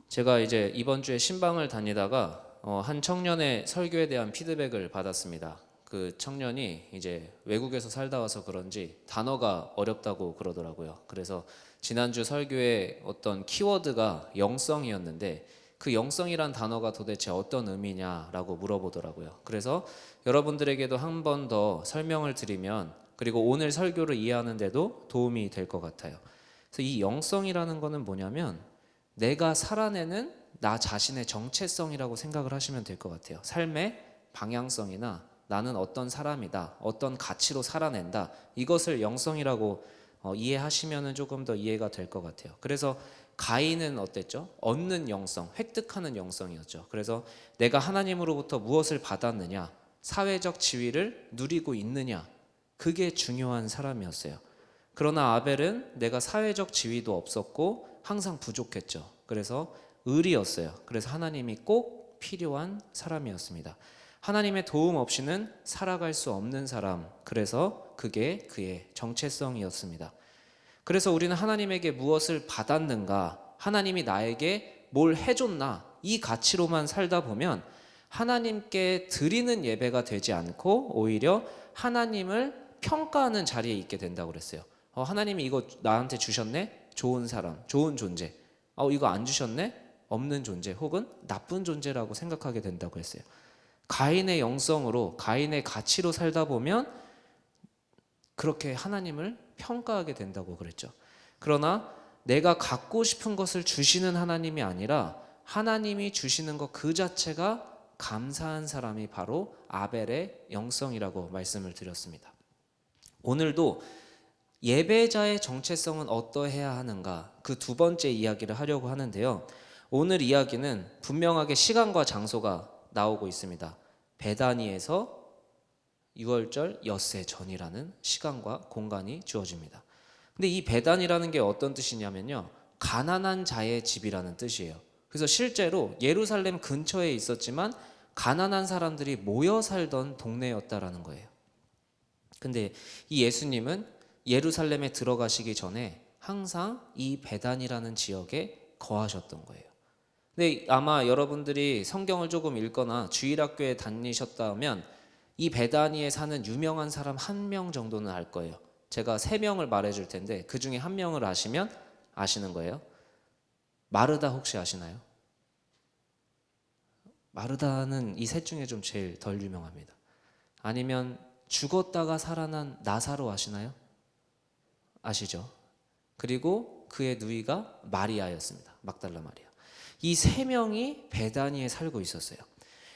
제가 이제 이번 주에 신방을 다니다가 한 청년의 설교에 대한 피드백을 받았습니다. 그 청년이 이제 외국에서 살다 와서 그런지 단어가 어렵다고 그러더라고요. 그래서 지난주 설교의 어떤 키워드가 영성이었는데 그 영성이란 단어가 도대체 어떤 의미냐라고 물어보더라고요. 그래서 여러분들에게도 한 번 더 설명을 드리면, 그리고 오늘 설교를 이해하는 데도 도움이 될 것 같아요. 그래서 이 영성이라는 거는 뭐냐면 내가 살아내는 나 자신의 정체성이라고 생각을 하시면 될 것 같아요. 삶의 방향성이나 나는 어떤 사람이다, 어떤 가치로 살아낸다, 이것을 영성이라고 이해하시면 조금 더 이해가 될 것 같아요. 그래서 가인은 어땠죠? 얻는 영성, 획득하는 영성이었죠. 그래서 내가 하나님으로부터 무엇을 받았느냐, 사회적 지위를 누리고 있느냐, 그게 중요한 사람이었어요. 그러나 아벨은 내가 사회적 지위도 없었고 항상 부족했죠. 그래서 을이었어요. 그래서 하나님이 꼭 필요한 사람이었습니다. 하나님의 도움 없이는 살아갈 수 없는 사람, 그래서 그게 그의 정체성이었습니다. 그래서 우리는 하나님에게 무엇을 받았는가, 하나님이 나에게 뭘 해줬나, 이 가치로만 살다 보면 하나님께 드리는 예배가 되지 않고 오히려 하나님을 평가하는 자리에 있게 된다고 그랬어요. 하나님이 이거 나한테 주셨네? 좋은 사람, 좋은 존재. 이거 안 주셨네? 없는 존재, 혹은 나쁜 존재라고 생각하게 된다고 했어요. 가인의 영성으로, 가인의 가치로 살다 보면 그렇게 하나님을 평가하게 된다고 그랬죠. 그러나 내가 갖고 싶은 것을 주시는 하나님이 아니라 하나님이 주시는 것 그 자체가 감사한 사람이 바로 아벨의 영성이라고 말씀을 드렸습니다. 오늘도 예배자의 정체성은 어떠해야 하는가, 그 두 번째 이야기를 하려고 하는데요. 오늘 이야기는 분명하게 시간과 장소가 나오고 있습니다. 베다니에서 유월절 엿새 전이라는 시간과 공간이 주어집니다. 근데 이 베단이라는 게 어떤 뜻이냐면요, 가난한 자의 집이라는 뜻이에요. 그래서 실제로 예루살렘 근처에 있었지만 가난한 사람들이 모여 살던 동네였다라는 거예요. 근데 이 예수님은 예루살렘에 들어가시기 전에 항상 이 베단이라는 지역에 거하셨던 거예요. 근데 아마 여러분들이 성경을 조금 읽거나 주일학교에 다니셨다면 이 베다니에 사는 유명한 사람 한 명 정도는 알 거예요. 제가 3명을 말해줄 텐데 그 중에 한 명을 아시면 아시는 거예요. 마르다 혹시 아시나요? 마르다는 이 셋 중에 좀 제일 덜 유명합니다. 아니면 죽었다가 살아난 나사로 아시나요? 아시죠? 그리고 그의 누이가 마리아였습니다. 막달라 마리아. 이 3명이 베다니에 살고 있었어요.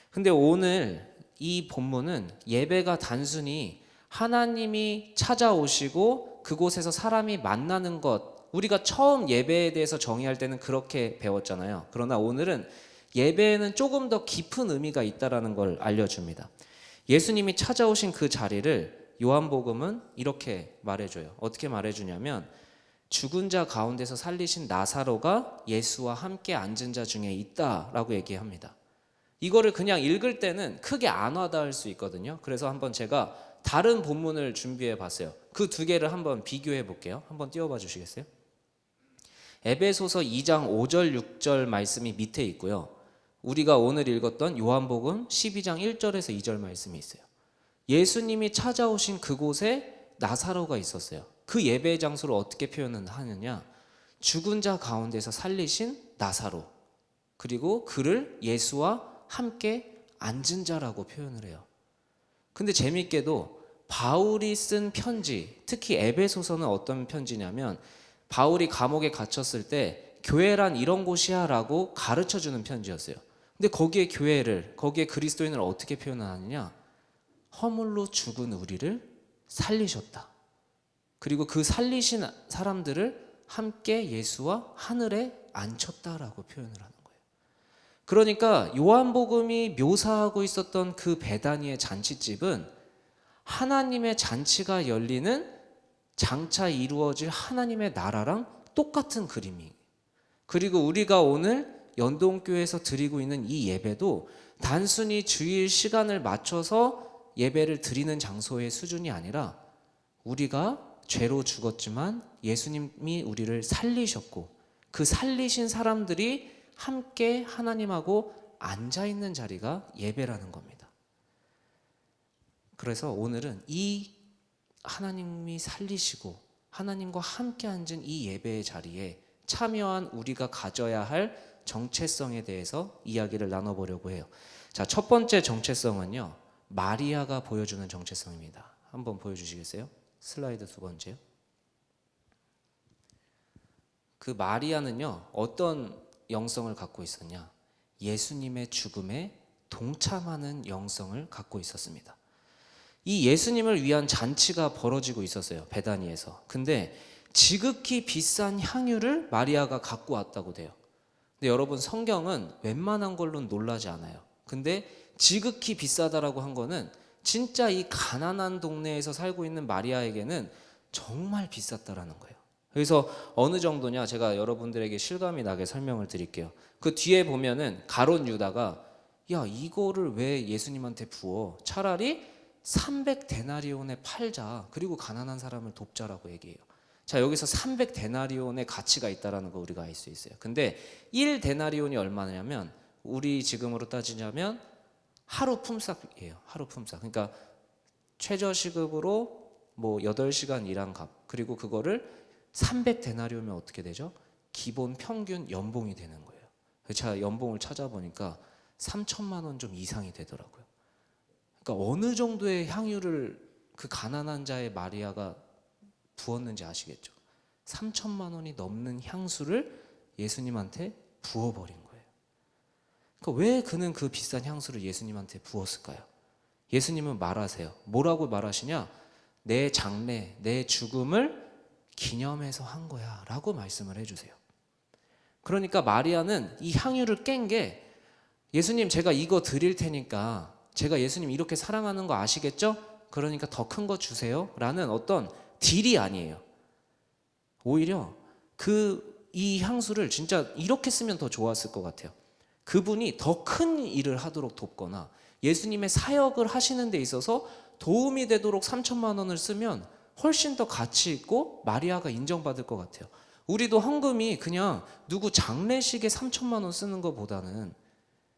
근데 오늘 이 본문은 예배가 단순히 하나님이 찾아오시고 그곳에서 사람이 만나는 것, 우리가 처음 예배에 대해서 정의할 때는 그렇게 배웠잖아요. 그러나 오늘은 예배에는 조금 더 깊은 의미가 있다는 걸 알려줍니다. 예수님이 찾아오신 그 자리를 요한복음은 이렇게 말해줘요. 어떻게 말해주냐면 죽은 자 가운데서 살리신 나사로가 예수와 함께 앉은 자 중에 있다라고 얘기합니다. 이거를 그냥 읽을 때는 크게 안 와닿을 수 있거든요. 그래서 한번 제가 다른 본문을 준비해 봤어요. 그 두 개를 한번 비교해 볼게요. 한번 띄워봐 주시겠어요? 에베소서 2장 5절 6절 말씀이 밑에 있고요. 우리가 오늘 읽었던 요한복음 12장 1절에서 2절 말씀이 있어요. 예수님이 찾아오신 그곳에 나사로가 있었어요. 그 예배의 장소를 어떻게 표현을 하느냐, 죽은 자 가운데서 살리신 나사로, 그리고 그를 예수와 함께 앉은 자라고 표현을 해요. 근데 재밌게도 바울이 쓴 편지, 특히 에베소서는 어떤 편지냐면 바울이 감옥에 갇혔을 때 교회란 이런 곳이야 라고 가르쳐주는 편지였어요. 근데 거기에 교회를, 거기에 그리스도인을 어떻게 표현하느냐, 허물로 죽은 우리를 살리셨다. 그리고 그 살리신 사람들을 함께 예수와 하늘에 앉혔다라고 표현을 하는 거예요. 그러니까 요한복음이 묘사하고 있었던 그 베다니의 잔치집은 하나님의 잔치가 열리는, 장차 이루어질 하나님의 나라랑 똑같은 그림이. 그리고 우리가 오늘 연동교회에서 드리고 있는 이 예배도 단순히 주일 시간을 맞춰서 예배를 드리는 장소의 수준이 아니라 우리가 죄로 죽었지만 예수님이 우리를 살리셨고 그 살리신 사람들이 함께 하나님하고 앉아 있는 자리가 예배라는 겁니다. 그래서 오늘은 이 하나님이 살리시고 하나님과 함께 앉은 이 예배의 자리에 참여한 우리가 가져야 할 정체성에 대해서 이야기를 나눠보려고 해요. 자, 첫 번째 정체성은요, 마리아가 보여주는 정체성입니다. 한번 보여주시겠어요? 슬라이드 두 번째요. 그 마리아는요, 어떤 영성을 갖고 있었냐? 예수님의 죽음에 동참하는 영성을 갖고 있었습니다. 이 예수님을 위한 잔치가 벌어지고 있었어요, 베다니에서. 근데 지극히 비싼 향유를 마리아가 갖고 왔다고 돼요. 근데 여러분, 성경은 웬만한 걸로는 놀라지 않아요. 근데 지극히 비싸다라고 한 거는 진짜 이 가난한 동네에서 살고 있는 마리아에게는 정말 비쌌다라는 거예요. 그래서 어느 정도냐, 제가 여러분들에게 실감이 나게 설명을 드릴게요. 그 뒤에 보면은 가롯 유다가 야, 이거를 왜 예수님한테 부어? 차라리 300데나리온에 팔자. 그리고 가난한 사람을 돕자라고 얘기해요. 자, 여기서 300데나리온의 가치가 있다라는 거 우리가 알 수 있어요. 근데 1데나리온이 얼마냐면 우리 지금으로 따지자면 하루 품삯이에요. 하루 품삯. 그러니까 최저시급으로 뭐 8시간 일한 값. 그리고 그거를 300데나리온이면 어떻게 되죠? 기본 평균 연봉이 되는 거예요. 제가 연봉을 찾아보니까 3천만 원 좀 이상이 되더라고요. 그러니까 어느 정도의 향유를 그 가난한 자의 마리아가 부었는지 아시겠죠? 3천만 원이 넘는 향수를 예수님한테 부어버린 거예요. 그러니까 왜 그는 그 비싼 향수를 예수님한테 부었을까요? 예수님은 말하세요. 뭐라고 말하시냐? 내 장래, 내 죽음을 기념해서 한 거야 라고 말씀을 해주세요. 그러니까 마리아는 이 향유를 깬 게 예수님, 제가 이거 드릴 테니까 제가 예수님 이렇게 사랑하는 거 아시겠죠? 그러니까 더 큰 거 주세요 라는 어떤 딜이 아니에요. 오히려 이 향수를 진짜 이렇게 쓰면 더 좋았을 것 같아요. 그분이 더 큰 일을 하도록 돕거나 예수님의 사역을 하시는 데 있어서 도움이 되도록 3천만 원을 쓰면 훨씬 더 가치 있고 마리아가 인정받을 것 같아요. 우리도 헌금이 그냥 누구 장례식에 3천만 원 쓰는 것보다는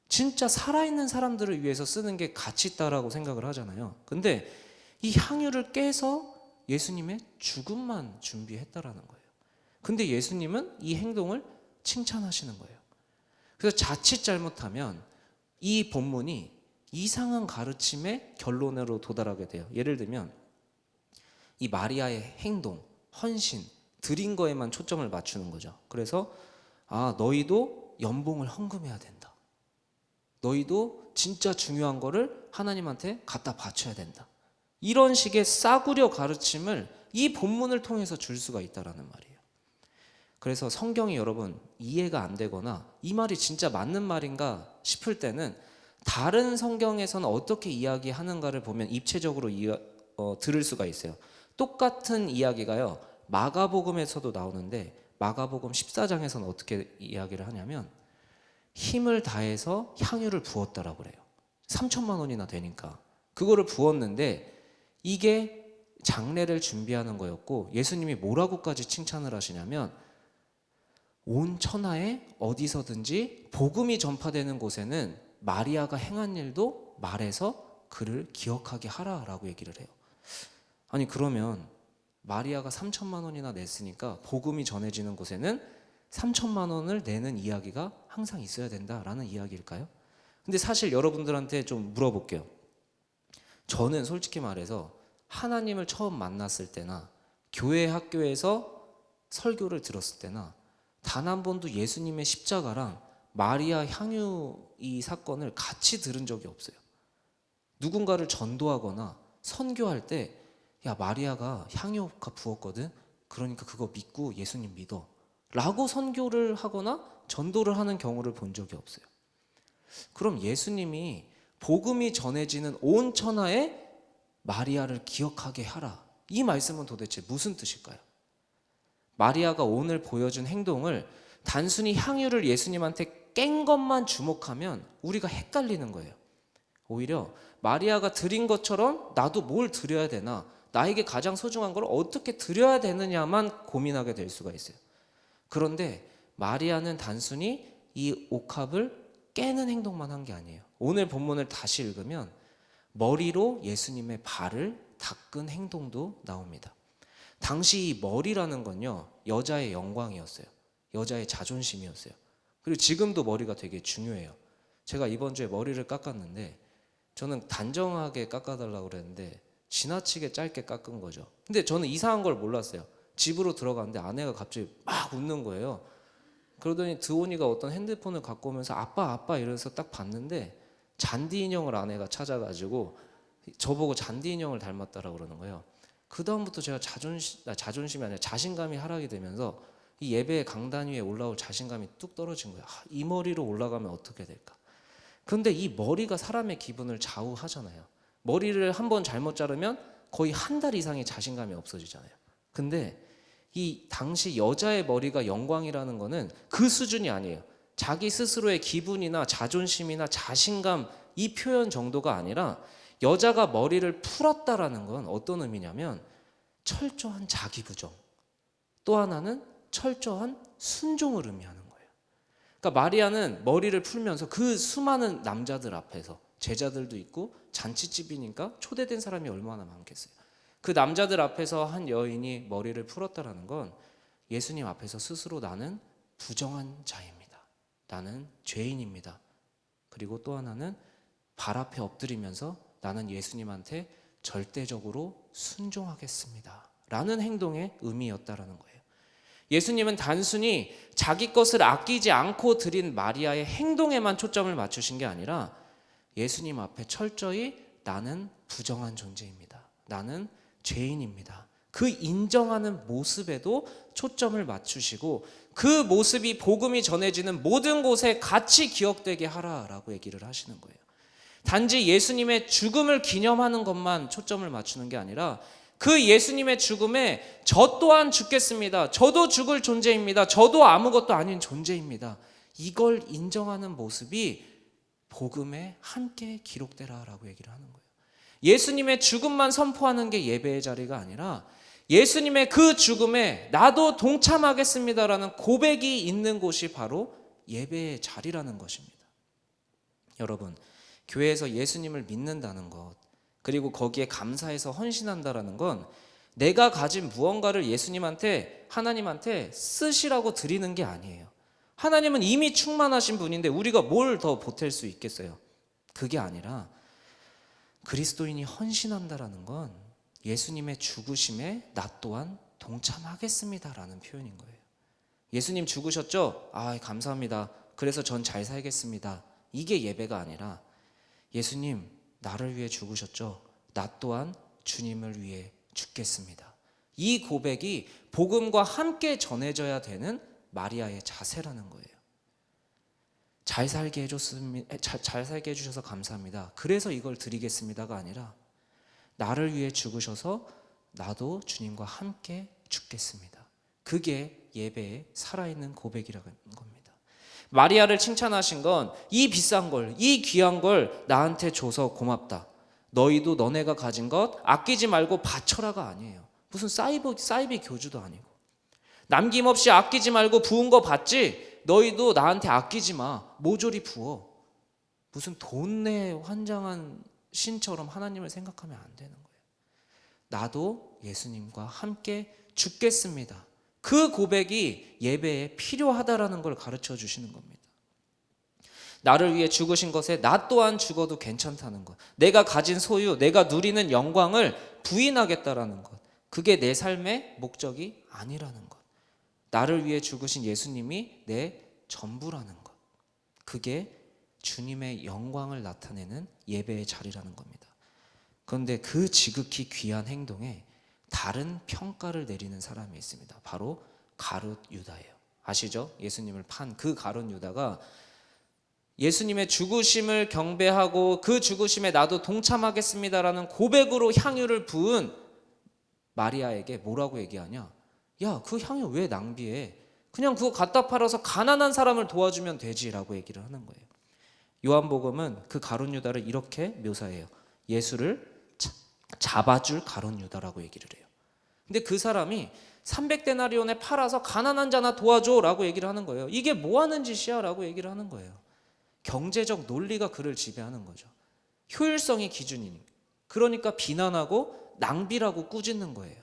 진짜 살아있는 사람들을 위해서 쓰는 게 가치 있다라고 생각을 하잖아요. 근데 이 향유를 깨서 예수님의 죽음만 준비했다라는 거예요. 근데 예수님은 이 행동을 칭찬하시는 거예요. 그래서 자칫 잘못하면 이 본문이 이상한 가르침의 결론으로 도달하게 돼요. 예를 들면 이 마리아의 행동, 헌신, 드린 거에만 초점을 맞추는 거죠. 그래서 너희도 연봉을 헌금해야 된다. 너희도 진짜 중요한 거를 하나님한테 갖다 바쳐야 된다. 이런 식의 싸구려 가르침을 이 본문을 통해서 줄 수가 있다라는 말이에요. 그래서 성경이 여러분 이해가 안 되거나 이 말이 진짜 맞는 말인가 싶을 때는 다른 성경에서는 어떻게 이야기하는가를 보면 입체적으로 들을 수가 있어요. 똑같은 이야기가요, 마가복음에서도 나오는데 마가복음 14장에서는 어떻게 이야기를 하냐면 힘을 다해서 향유를 부었다라고 그래요. 3천만 원이나 되니까 그거를 부었는데 이게 장례를 준비하는 거였고, 예수님이 뭐라고까지 칭찬을 하시냐면 온 천하에 어디서든지 복음이 전파되는 곳에는 마리아가 행한 일도 말해서 그를 기억하게 하라라고 얘기를 해요. 아니, 그러면 마리아가 3천만 원이나 냈으니까 복음이 전해지는 곳에는 3천만 원을 내는 이야기가 항상 있어야 된다라는 이야기일까요? 근데 사실 여러분들한테 좀 물어볼게요. 저는 솔직히 말해서 하나님을 처음 만났을 때나 교회 학교에서 설교를 들었을 때나 단 한 번도 예수님의 십자가랑 마리아 향유 이 사건을 같이 들은 적이 없어요. 누군가를 전도하거나 선교할 때 야, 마리아가 향유가 부었거든, 그러니까 그거 믿고 예수님 믿어 라고 선교를 하거나 전도를 하는 경우를 본 적이 없어요. 그럼 예수님이 복음이 전해지는 온 천하에 마리아를 기억하게 하라, 이 말씀은 도대체 무슨 뜻일까요? 마리아가 오늘 보여준 행동을 단순히 향유를 예수님한테 깬 것만 주목하면 우리가 헷갈리는 거예요. 오히려 마리아가 드린 것처럼 나도 뭘 드려야 되나, 나에게 가장 소중한 걸 어떻게 드려야 되느냐만 고민하게 될 수가 있어요. 그런데 마리아는 단순히 이 옥합을 깨는 행동만 한 게 아니에요. 오늘 본문을 다시 읽으면 머리로 예수님의 발을 닦은 행동도 나옵니다. 당시 이 머리라는 건요, 여자의 영광이었어요. 여자의 자존심이었어요. 그리고 지금도 머리가 되게 중요해요. 제가 이번 주에 머리를 깎았는데 저는 단정하게 깎아달라고 그랬는데 지나치게 짧게 깎은 거죠. 근데 저는 이상한 걸 몰랐어요. 집으로 들어갔는데 아내가 갑자기 막 웃는 거예요. 그러더니 드온이가 어떤 핸드폰을 갖고 오면서 아빠 이러면서 딱 봤는데 잔디 인형을 아내가 찾아가지고 저보고 잔디 인형을 닮았다라고 그러는 거예요. 그 다음부터 제가 자존심이 아니라 자신감이 하락이 되면서 이 예배의 강단 위에 올라올 자신감이 뚝 떨어진 거예요. 이 머리로 올라가면 어떻게 될까? 그런데 이 머리가 사람의 기분을 좌우하잖아요. 머리를 한번 잘못 자르면 거의 한 달 이상의 자신감이 없어지잖아요. 근데 이 당시 여자의 머리가 영광이라는 거는 그 수준이 아니에요. 자기 스스로의 기분이나 자존심이나 자신감 이 표현 정도가 아니라 여자가 머리를 풀었다라는 건 어떤 의미냐면 철저한 자기 부정, 또 하나는 철저한 순종을 의미하는 거예요. 그러니까 마리아는 머리를 풀면서 그 수많은 남자들 앞에서, 제자들도 있고 잔치집이니까 초대된 사람이 얼마나 많겠어요. 그 남자들 앞에서 한 여인이 머리를 풀었다라는 건 예수님 앞에서 스스로 나는 부정한 자입니다. 나는 죄인입니다. 그리고 또 하나는 발 앞에 엎드리면서 나는 예수님한테 절대적으로 순종하겠습니다. 라는 행동의 의미였다라는 거예요. 예수님은 단순히 자기 것을 아끼지 않고 드린 마리아의 행동에만 초점을 맞추신 게 아니라 예수님 앞에 철저히 나는 부정한 존재입니다. 나는 죄인입니다. 그 인정하는 모습에도 초점을 맞추시고 그 모습이 복음이 전해지는 모든 곳에 같이 기억되게 하라라고 얘기를 하시는 거예요. 단지 예수님의 죽음을 기념하는 것만 초점을 맞추는 게 아니라 그 예수님의 죽음에 저 또한 죽겠습니다. 저도 죽을 존재입니다. 저도 아무것도 아닌 존재입니다. 이걸 인정하는 모습이 복음에 함께 기록되라라고 얘기를 하는 거예요. 예수님의 죽음만 선포하는 게 예배의 자리가 아니라 예수님의 그 죽음에 나도 동참하겠습니다라는 고백이 있는 곳이 바로 예배의 자리라는 것입니다. 여러분, 교회에서 예수님을 믿는다는 것, 그리고 거기에 감사해서 헌신한다라는 건 내가 가진 무언가를 예수님한테, 하나님한테 쓰시라고 드리는 게 아니에요. 하나님은 이미 충만하신 분인데 우리가 뭘 더 보탤 수 있겠어요? 그게 아니라 그리스도인이 헌신한다라는 건 예수님의 죽으심에 나 또한 동참하겠습니다라는 표현인 거예요. 예수님 죽으셨죠? 아, 감사합니다. 그래서 전 잘 살겠습니다. 이게 예배가 아니라 예수님 나를 위해 죽으셨죠? 나 또한 주님을 위해 죽겠습니다. 이 고백이 복음과 함께 전해져야 되는 마리아의 자세라는 거예요. 잘 살게 해주셔서 감사합니다. 그래서 이걸 드리겠습니다.가 아니라 나를 위해 죽으셔서 나도 주님과 함께 죽겠습니다. 그게 예배의 살아있는 고백이라는 겁니다. 마리아를 칭찬하신 건 이 비싼 걸, 이 귀한 걸 나한테 줘서 고맙다. 너희도 너네가 가진 것 아끼지 말고 바쳐라가 아니에요. 무슨 사이비 교주도 아니고 남김없이 아끼지 말고 부은 거 받지. 너희도 나한테 아끼지 마. 모조리 부어. 무슨 돈내 환장한 신처럼 하나님을 생각하면 안 되는 거예요. 나도 예수님과 함께 죽겠습니다. 그 고백이 예배에 필요하다라는 걸 가르쳐 주시는 겁니다. 나를 위해 죽으신 것에 나 또한 죽어도 괜찮다는 것. 내가 가진 소유, 내가 누리는 영광을 부인하겠다라는 것. 그게 내 삶의 목적이 아니라는 것. 나를 위해 죽으신 예수님이 내 전부라는 것. 그게 주님의 영광을 나타내는 예배의 자리라는 겁니다. 그런데 그 지극히 귀한 행동에 다른 평가를 내리는 사람이 있습니다. 바로 가룟 유다예요. 아시죠? 예수님을 판 그 가룟 유다가 예수님의 죽으심을 경배하고 그 죽으심에 나도 동참하겠습니다라는 고백으로 향유를 부은 마리아에게 뭐라고 얘기하냐? 야, 그 향유 왜 낭비해? 그냥 그거 갖다 팔아서 가난한 사람을 도와주면 되지라고 얘기를 하는 거예요. 요한복음은 그 가룟 유다를 이렇게 묘사해요. 예수를 잡아줄 가룟 유다라고 얘기를 해요. 근데 그 사람이 300데나리온에 팔아서 가난한 자나 도와줘라고 얘기를 하는 거예요. 이게 뭐 하는 짓이야라고 얘기를 하는 거예요. 경제적 논리가 그를 지배하는 거죠. 효율성이 기준이니. 그러니까 비난하고 낭비라고 꾸짖는 거예요.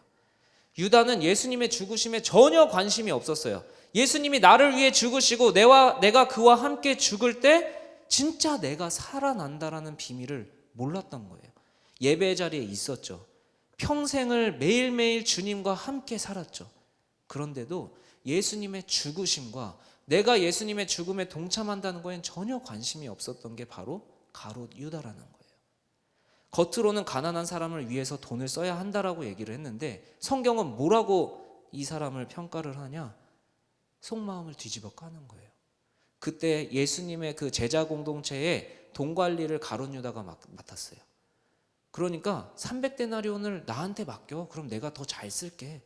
유다는 예수님의 죽으심에 전혀 관심이 없었어요. 예수님이 나를 위해 죽으시고 내가 그와 함께 죽을 때 진짜 내가 살아난다라는 비밀을 몰랐던 거예요. 예배의 자리에 있었죠. 평생을 매일매일 주님과 함께 살았죠. 그런데도 예수님의 죽으심과 내가 예수님의 죽음에 동참한다는 거엔 전혀 관심이 없었던 게 바로 가롯 유다라는 거예요. 겉으로는 가난한 사람을 위해서 돈을 써야 한다라고 얘기를 했는데 성경은 뭐라고 이 사람을 평가를 하냐? 속마음을 뒤집어 까는 거예요. 그때 예수님의 그 제자 공동체에 돈 관리를 가롯 유다가 맡았어요. 그러니까 300데나리온을 나한테 맡겨. 그럼 내가 더 잘 쓸게.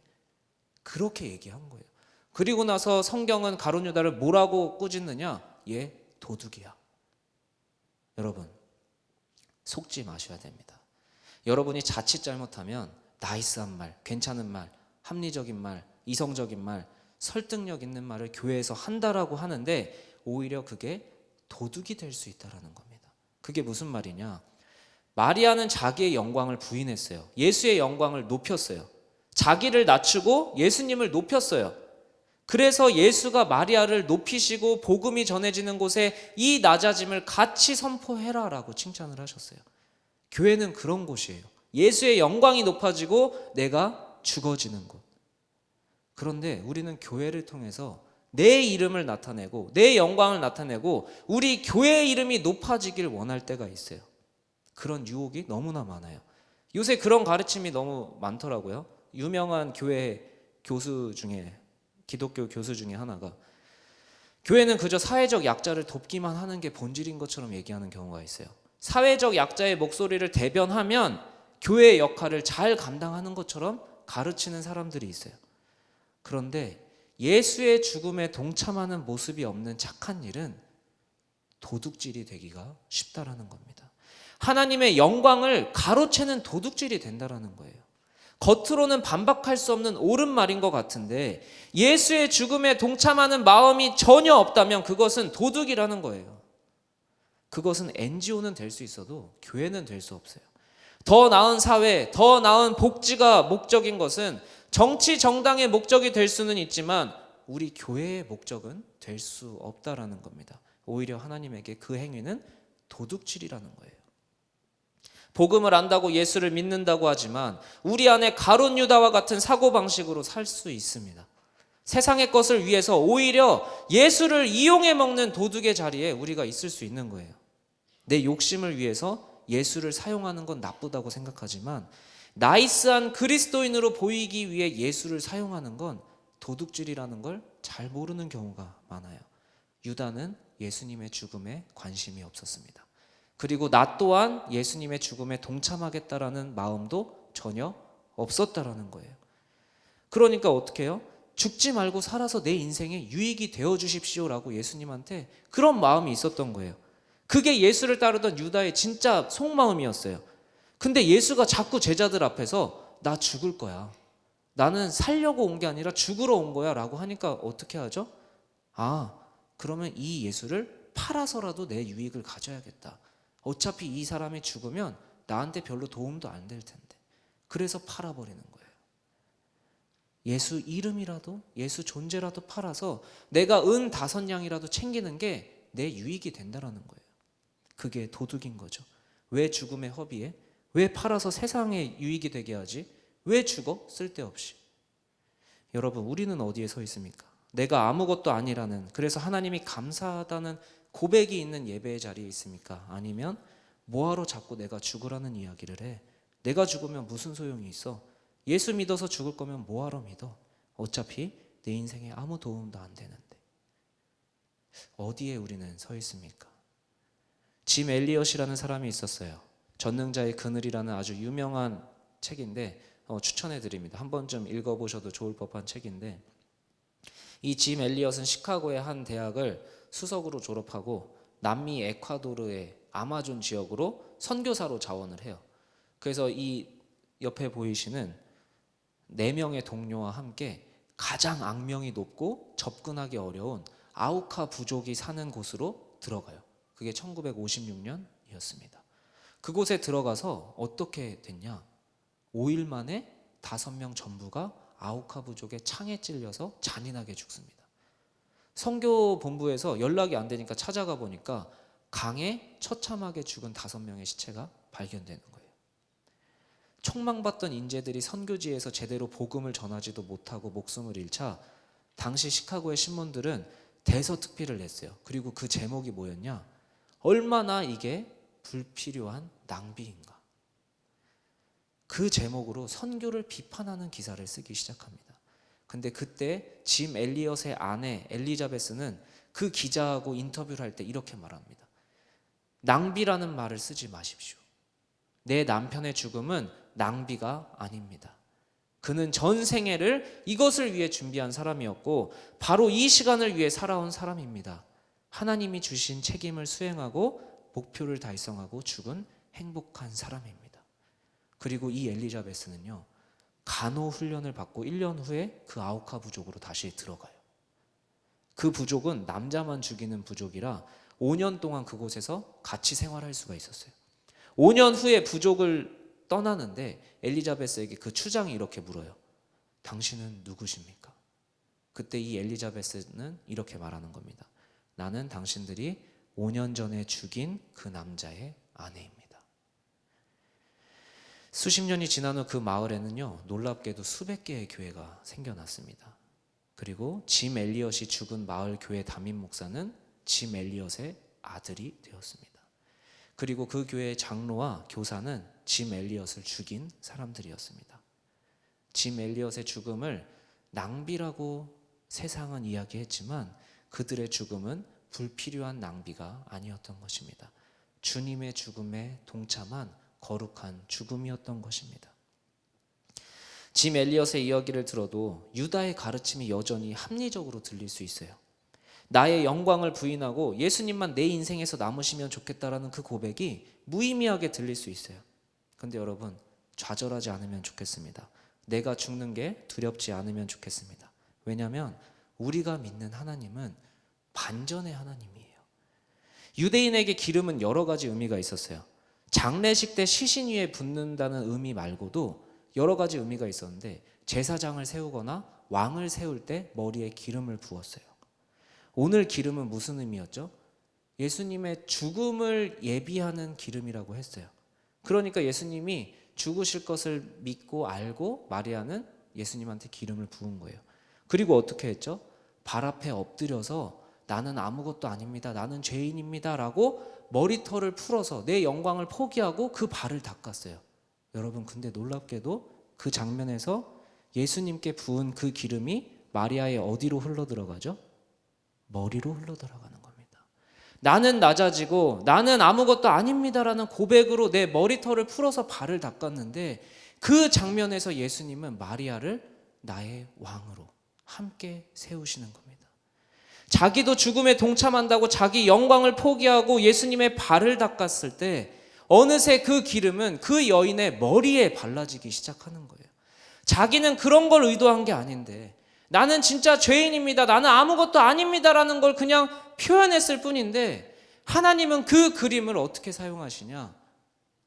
그렇게 얘기한 거예요. 그리고 나서 성경은 가롯 유다를 뭐라고 꾸짖느냐? 얘 도둑이야. 여러분, 속지 마셔야 됩니다. 여러분이 자칫 잘못하면 나이스한 말, 괜찮은 말, 합리적인 말, 이성적인 말, 설득력 있는 말을 교회에서 한다라고 하는데 오히려 그게 도둑이 될 수 있다는 겁니다. 그게 무슨 말이냐? 마리아는 자기의 영광을 부인했어요. 예수의 영광을 높였어요. 자기를 낮추고 예수님을 높였어요. 그래서 예수가 마리아를 높이시고 복음이 전해지는 곳에 이 낮아짐을 같이 선포해라라고 칭찬을 하셨어요. 교회는 그런 곳이에요. 예수의 영광이 높아지고 내가 죽어지는 곳. 그런데 우리는 교회를 통해서 내 이름을 나타내고 내 영광을 나타내고 우리 교회의 이름이 높아지길 원할 때가 있어요. 그런 유혹이 너무나 많아요. 요새 그런 가르침이 너무 많더라고요. 유명한 교회 교수 중에, 기독교 교수 중에 하나가 교회는 그저 사회적 약자를 돕기만 하는 게 본질인 것처럼 얘기하는 경우가 있어요. 사회적 약자의 목소리를 대변하면 교회의 역할을 잘 감당하는 것처럼 가르치는 사람들이 있어요. 그런데 예수의 죽음에 동참하는 모습이 없는 착한 일은 도둑질이 되기가 쉽다라는 겁니다. 하나님의 영광을 가로채는 도둑질이 된다라는 거예요. 겉으로는 반박할 수 없는 옳은 말인 것 같은데 예수의 죽음에 동참하는 마음이 전혀 없다면 그것은 도둑이라는 거예요. 그것은 NGO는 될 수 있어도 교회는 될 수 없어요. 더 나은 사회, 더 나은 복지가 목적인 것은 정치 정당의 목적이 될 수는 있지만 우리 교회의 목적은 될 수 없다라는 겁니다. 오히려 하나님에게 그 행위는 도둑질이라는 거예요. 복음을 안다고 예수를 믿는다고 하지만 우리 안에 가룟 유다와 같은 사고방식으로 살 수 있습니다. 세상의 것을 위해서 오히려 예수를 이용해 먹는 도둑의 자리에 우리가 있을 수 있는 거예요. 내 욕심을 위해서 예수를 사용하는 건 나쁘다고 생각하지만 나이스한 그리스도인으로 보이기 위해 예수를 사용하는 건 도둑질이라는 걸 잘 모르는 경우가 많아요. 유다는 예수님의 죽음에 관심이 없었습니다. 그리고 나 또한 예수님의 죽음에 동참하겠다라는 마음도 전혀 없었다라는 거예요. 그러니까 어떻게 해요? 죽지 말고 살아서 내 인생에 유익이 되어 주십시오라고 예수님한테 그런 마음이 있었던 거예요. 그게 예수를 따르던 유다의 진짜 속마음이었어요. 근데 예수가 자꾸 제자들 앞에서 나 죽을 거야. 나는 살려고 온 게 아니라 죽으러 온 거야 라고 하니까 어떻게 하죠? 그러면 이 예수를 팔아서라도 내 유익을 가져야겠다. 어차피 이 사람이 죽으면 나한테 별로 도움도 안 될 텐데. 그래서 팔아버리는 거예요. 예수 이름이라도 예수 존재라도 팔아서 내가 은 5냥이라도 챙기는 게 내 유익이 된다라는 거예요. 그게 도둑인 거죠. 왜 죽음의 허비에? 왜 팔아서 세상에 유익이 되게 하지? 왜 죽어? 쓸데없이. 여러분, 우리는 어디에 서 있습니까? 내가 아무것도 아니라는, 그래서 하나님이 감사하다는 고백이 있는 예배의 자리에 있습니까? 아니면 뭐하러 자꾸 내가 죽으라는 이야기를 해? 내가 죽으면 무슨 소용이 있어? 예수 믿어서 죽을 거면 뭐하러 믿어? 어차피 내 인생에 아무 도움도 안 되는데. 어디에 우리는 서 있습니까? 짐 엘리엇이라는 사람이 있었어요. 전능자의 그늘이라는 아주 유명한 책인데 추천해 드립니다. 한 번쯤 읽어보셔도 좋을 법한 책인데, 이 짐 엘리엇은 시카고의 한 대학을 수석으로 졸업하고 남미 에콰도르의 아마존 지역으로 선교사로 자원을 해요. 그래서 이 옆에 보이시는 4명의 동료와 함께 가장 악명이 높고 접근하기 어려운 아우카 부족이 사는 곳으로 들어가요. 그게 1956년이었습니다. 그곳에 들어가서 어떻게 됐냐? 5일 만에 5명 전부가 아우카 부족의 창에 찔려서 잔인하게 죽습니다. 선교 본부에서 연락이 안 되니까 찾아가 보니까 강에 처참하게 죽은 5명의 시체가 발견되는 거예요. 총망받던 인재들이 선교지에서 제대로 복음을 전하지도 못하고 목숨을 잃자 당시 시카고의 신문들은 대서특필을 냈어요. 그리고 그 제목이 뭐였냐? 얼마나 이게 불필요한 낭비인가. 그 제목으로 선교를 비판하는 기사를 쓰기 시작합니다. 근데 그때 짐 엘리엇의 아내 엘리자베스는 그 기자하고 인터뷰를 할 때 이렇게 말합니다. 낭비라는 말을 쓰지 마십시오. 내 남편의 죽음은 낭비가 아닙니다. 그는 전 생애를 이것을 위해 준비한 사람이었고 바로 이 시간을 위해 살아온 사람입니다. 하나님이 주신 책임을 수행하고 목표를 달성하고 죽은 행복한 사람입니다. 그리고 이 엘리자베스는요, 간호 훈련을 받고 1년 후에 그 아우카 부족으로 다시 들어가요. 그 부족은 남자만 죽이는 부족이라 5년 동안 그곳에서 같이 생활할 수가 있었어요. 5년 후에 부족을 떠나는데 엘리자베스에게 그 추장이 이렇게 물어요. 당신은 누구십니까? 그때 이 엘리자베스는 이렇게 말하는 겁니다. 나는 당신들이 5년 전에 죽인 그 남자의 아내입니다. 수십 년이 지난 후 그 마을에는요, 놀랍게도 수백 개의 교회가 생겨났습니다. 그리고 짐 엘리엇이 죽은 마을 교회 담임 목사는 짐 엘리엇의 아들이 되었습니다. 그리고 그 교회의 장로와 교사는 짐 엘리엇을 죽인 사람들이었습니다. 짐 엘리엇의 죽음을 낭비라고 세상은 이야기했지만 그들의 죽음은 불필요한 낭비가 아니었던 것입니다. 주님의 죽음에 동참한 거룩한 죽음이었던 것입니다. 짐 엘리엇의 이야기를 들어도 유다의 가르침이 여전히 합리적으로 들릴 수 있어요. 나의 영광을 부인하고 예수님만 내 인생에서 남으시면 좋겠다라는 그 고백이 무의미하게 들릴 수 있어요. 근데 여러분, 좌절하지 않으면 좋겠습니다. 내가 죽는 게 두렵지 않으면 좋겠습니다. 왜냐하면 우리가 믿는 하나님은 반전의 하나님이에요. 유대인에게 기름은 여러 가지 의미가 있었어요. 장례식 때 시신 위에 붓는다는 의미 말고도 여러 가지 의미가 있었는데, 제사장을 세우거나 왕을 세울 때 머리에 기름을 부었어요. 오늘 기름은 무슨 의미였죠? 예수님의 죽음을 예비하는 기름이라고 했어요. 그러니까 예수님이 죽으실 것을 믿고 알고 마리아는 예수님한테 기름을 부은 거예요. 그리고 어떻게 했죠? 발 앞에 엎드려서 나는 아무것도 아닙니다, 나는 죄인입니다 라고 머리털을 풀어서 내 영광을 포기하고 그 발을 닦았어요. 여러분, 근데 놀랍게도 그 장면에서 예수님께 부은 그 기름이 마리아의 어디로 흘러들어가죠? 머리로 흘러들어가는 겁니다. 나는 낮아지고 나는 아무것도 아닙니다라는 고백으로 내 머리털을 풀어서 발을 닦았는데, 그 장면에서 예수님은 마리아를 나의 왕으로 함께 세우시는 겁니다. 자기도 죽음에 동참한다고 자기 영광을 포기하고 예수님의 발을 닦았을 때 어느새 그 기름은 그 여인의 머리에 발라지기 시작하는 거예요. 자기는 그런 걸 의도한 게 아닌데, 나는 진짜 죄인입니다, 나는 아무것도 아닙니다라는 걸 그냥 표현했을 뿐인데, 하나님은 그 그림을 어떻게 사용하시냐?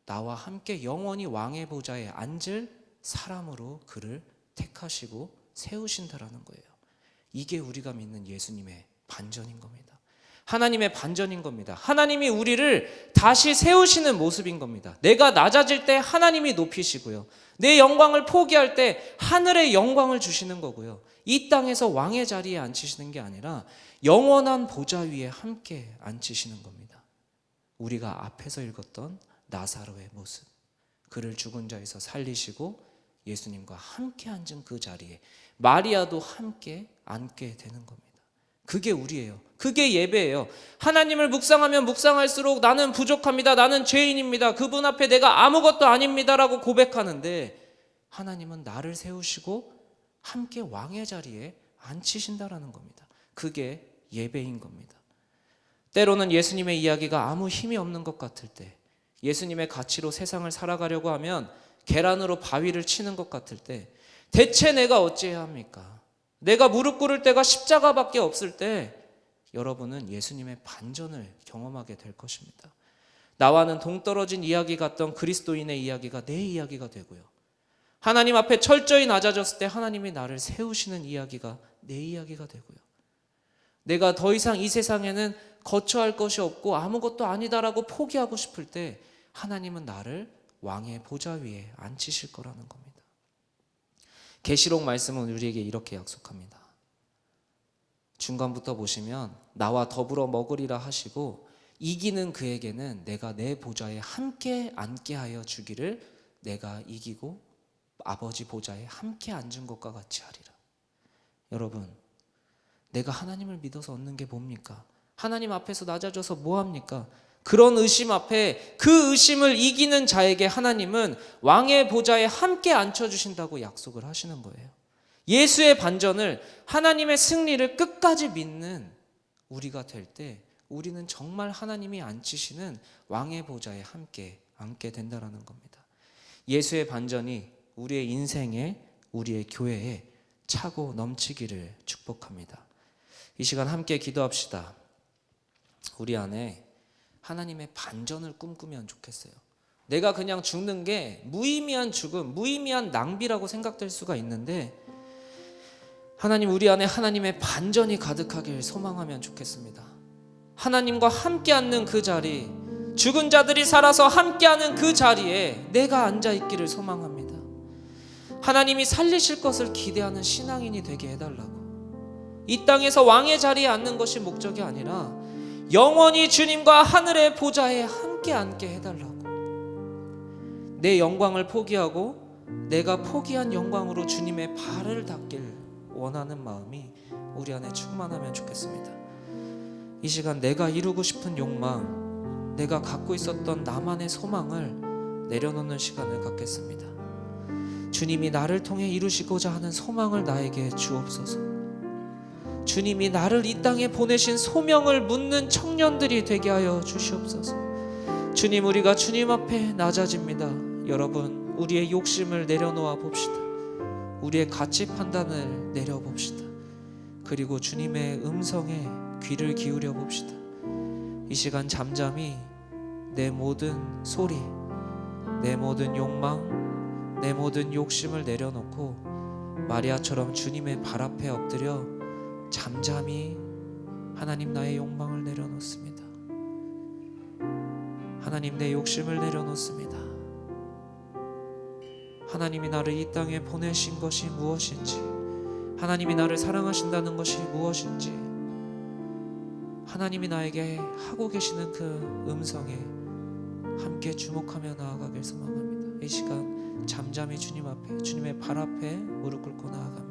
나와 함께 영원히 왕의 보좌에 앉을 사람으로 그를 택하시고 세우신다라는 거예요. 이게 우리가 믿는 예수님의 반전인 겁니다. 하나님의 반전인 겁니다. 하나님이 우리를 다시 세우시는 모습인 겁니다. 내가 낮아질 때 하나님이 높이시고요, 내 영광을 포기할 때 하늘의 영광을 주시는 거고요, 이 땅에서 왕의 자리에 앉히시는 게 아니라 영원한 보좌 위에 함께 앉히시는 겁니다. 우리가 앞에서 읽었던 나사로의 모습, 그를 죽은 자에서 살리시고 예수님과 함께 앉은 그 자리에 마리아도 함께 앉게 되는 겁니다. 그게 우리예요. 그게 예배예요. 하나님을 묵상하면 묵상할수록 나는 부족합니다, 나는 죄인입니다, 그분 앞에 내가 아무것도 아닙니다라고 고백하는데, 하나님은 나를 세우시고 함께 왕의 자리에 앉히신다라는 겁니다. 그게 예배인 겁니다. 때로는 예수님의 이야기가 아무 힘이 없는 것 같을 때, 예수님의 가치로 세상을 살아가려고 하면 계란으로 바위를 치는 것 같을 때, 대체 내가 어찌해야 합니까? 내가 무릎 꿇을 때가 십자가밖에 없을 때 여러분은 예수님의 반전을 경험하게 될 것입니다. 나와는 동떨어진 이야기 같던 그리스도인의 이야기가 내 이야기가 되고요. 하나님 앞에 철저히 낮아졌을 때 하나님이 나를 세우시는 이야기가 내 이야기가 되고요. 내가 더 이상 이 세상에는 거처할 것이 없고 아무것도 아니다라고 포기하고 싶을 때 하나님은 나를 왕의 보좌 위에 앉히실 거라는 겁니다. 계시록 말씀은 우리에게 이렇게 약속합니다. 중간부터 보시면 나와 더불어 먹으리라 하시고 이기는 그에게는 내가 내 보좌에 함께 앉게 하여 주기를 내가 이기고 아버지 보좌에 함께 앉은 것과 같이 하리라. 여러분, 내가 하나님을 믿어서 얻는 게 뭡니까? 하나님 앞에서 낮아져서 뭐합니까? 그런 의심 앞에 그 의심을 이기는 자에게 하나님은 왕의 보좌에 함께 앉혀주신다고 약속을 하시는 거예요. 예수의 반전을, 하나님의 승리를 끝까지 믿는 우리가 될 때 우리는 정말 하나님이 앉히시는 왕의 보좌에 함께 앉게 된다는 겁니다. 예수의 반전이 우리의 인생에, 우리의 교회에 차고 넘치기를 축복합니다. 이 시간 함께 기도합시다. 우리 안에 하나님의 반전을 꿈꾸면 좋겠어요. 내가 그냥 죽는 게 무의미한 죽음, 무의미한 낭비라고 생각될 수가 있는데 하나님, 우리 안에 하나님의 반전이 가득하길 소망하면 좋겠습니다. 하나님과 함께 앉는 그 자리, 죽은 자들이 살아서 함께하는 그 자리에 내가 앉아있기를 소망합니다. 하나님이 살리실 것을 기대하는 신앙인이 되게 해달라고. 이 땅에서 왕의 자리에 앉는 것이 목적이 아니라 영원히 주님과 하늘의 보좌에 함께 앉게 해달라고. 내 영광을 포기하고 내가 포기한 영광으로 주님의 발을 닦길 원하는 마음이 우리 안에 충만하면 좋겠습니다. 이 시간 내가 이루고 싶은 욕망, 내가 갖고 있었던 나만의 소망을 내려놓는 시간을 갖겠습니다. 주님이 나를 통해 이루시고자 하는 소망을 나에게 주옵소서. 주님이 나를 이 땅에 보내신 소명을 묻는 청년들이 되게 하여 주시옵소서. 주님, 우리가 주님 앞에 낮아집니다. 여러분, 우리의 욕심을 내려놓아 봅시다. 우리의 가치 판단을 내려봅시다. 그리고 주님의 음성에 귀를 기울여 봅시다. 이 시간 잠잠히 내 모든 소리, 내 모든 욕망, 내 모든 욕심을 내려놓고 마리아처럼 주님의 발 앞에 엎드려 잠잠히 하나님, 나의 욕망을 내려놓습니다. 하나님, 내 욕심을 내려놓습니다. 하나님이 나를 이 땅에 보내신 것이 무엇인지, 하나님이 나를 사랑하신다는 것이 무엇인지, 하나님이 나에게 하고 계시는 그 음성에 함께 주목하며 나아가길 소망합니다. 이 시간 잠잠히 주님 앞에, 주님의 발 앞에 무릎 꿇고 나아갑니다.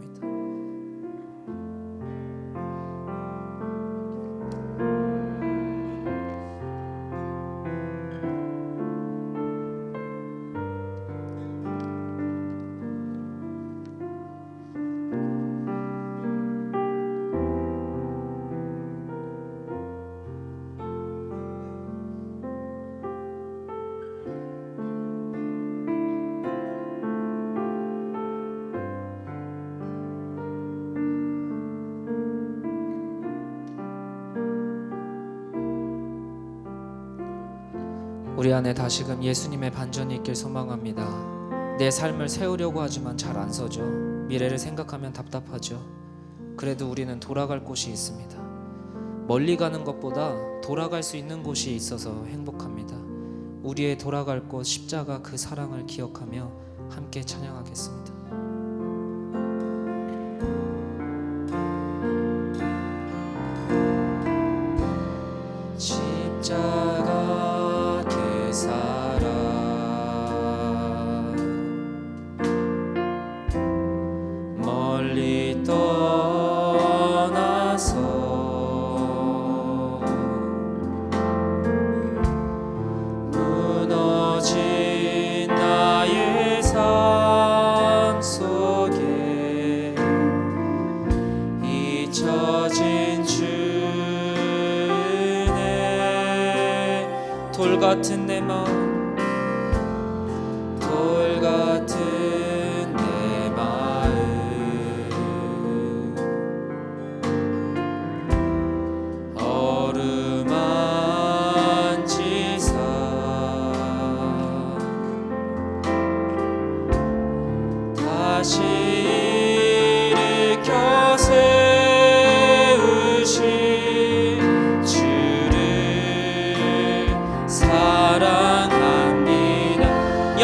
우리 안에 다시금 예수님의 반전이 있길 소망합니다. 내 삶을 세우려고 하지만 잘 안 서죠. 미래를 생각하면 답답하죠. 그래도 우리는 돌아갈 곳이 있습니다. 멀리 가는 것보다 돌아갈 수 있는 곳이 있어서 행복합니다. 우리의 돌아갈 곳 십자가, 그 사랑을 기억하며 함께 찬양하겠습니다. 십자가 그 사랑 멀리 떠나서 무너진 나의 삶 속에 잊혀진 주네 돌 같은 내 마음, 돌 같은 내 마음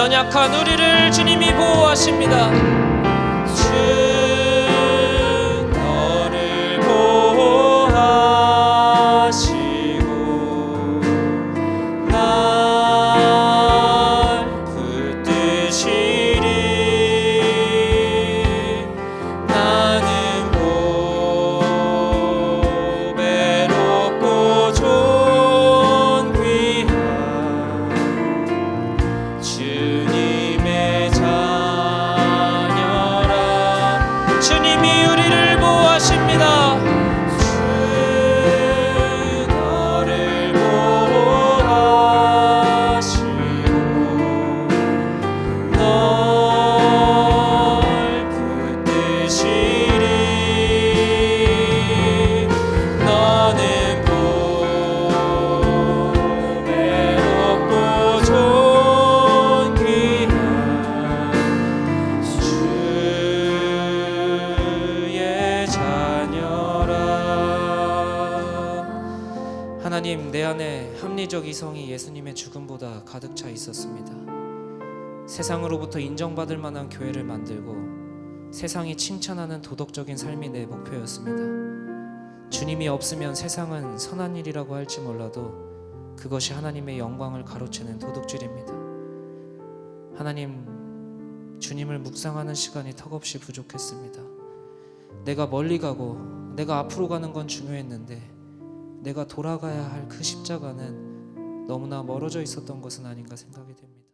연약한 우리를 주님이 보호하십니다. 주 너를 보호하시고 날 붙드시리. 나는 보배롭고 존귀한 주님의 자녀라. 주님이 우리를 보호하십니다. 주 너를 보호하시고 널 붙드시리. 너는 보배롭고 존귀한 주의 자녀라. 하나님, 내 안에 합리적 이성이 예수님의 죽음보다 가득 차 있었습니다. 세상으로부터 인정받을 만한 교회를 만들고 세상이 칭찬하는 도덕적인 삶이 내 목표였습니다. 주님이 없으면 세상은 선한 일이라고 할지 몰라도 그것이 하나님의 영광을 가로채는 도둑질입니다. 하나님, 주님을 묵상하는 시간이 턱없이 부족했습니다. 내가 멀리 가고 내가 앞으로 가는 건 중요했는데 내가 돌아가야 할 그 십자가는 너무나 멀어져 있었던 것은 아닌가 생각이 됩니다.